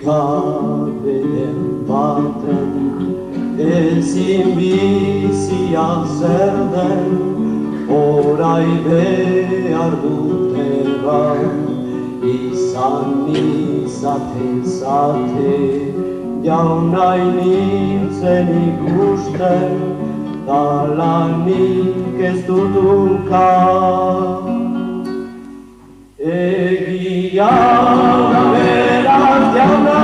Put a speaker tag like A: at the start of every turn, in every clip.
A: Gabeen baten ezin bizia zer den, orai behar dute bat, izan izate, jaunai nintzen ikusten, dalanik ez dut ukar. Egia da beraz jauna,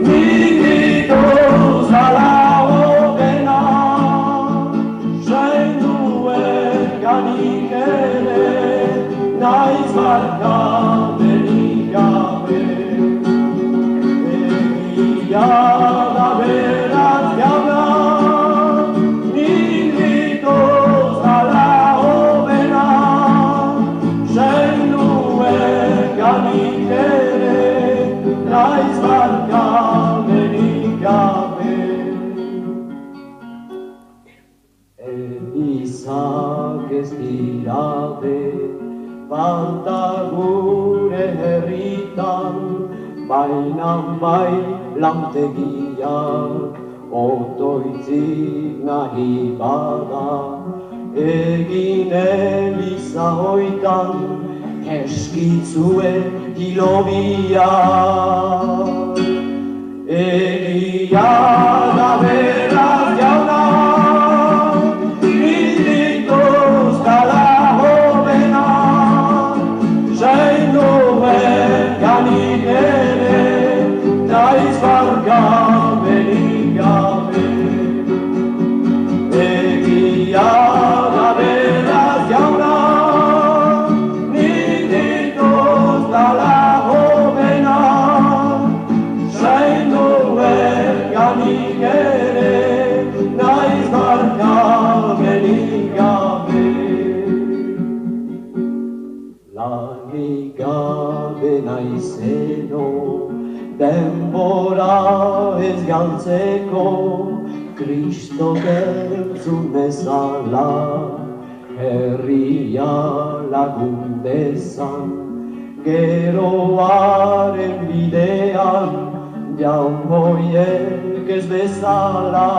A: nik dituz ala hobena, zainduen ganik ere, naiz barkamenik gabe. Egia da beraz jauna, nik dituz ala hobena, ganik ere, naiz barkamenik gabe. Elizak ez dira falta gure herritan, baina bai lantegiak otoitzik nahi bada, egin eliza hoitan, eskitzue hilobia. Egia da beraz jauna, nik dituz dala hobena, zainduen ganik ere, naiz barkamenik gabe. Egia da beraz jauna, ganik ere, naiz barkamenik gabe. Lanik gabe naizeno, denbora ez galtzeko, Kristo gertzun bezala, herria lagun dezan, geroaren bidean, jaun hoiek ez bezala.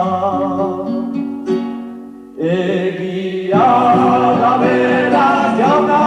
A: Egia da beraz jauna,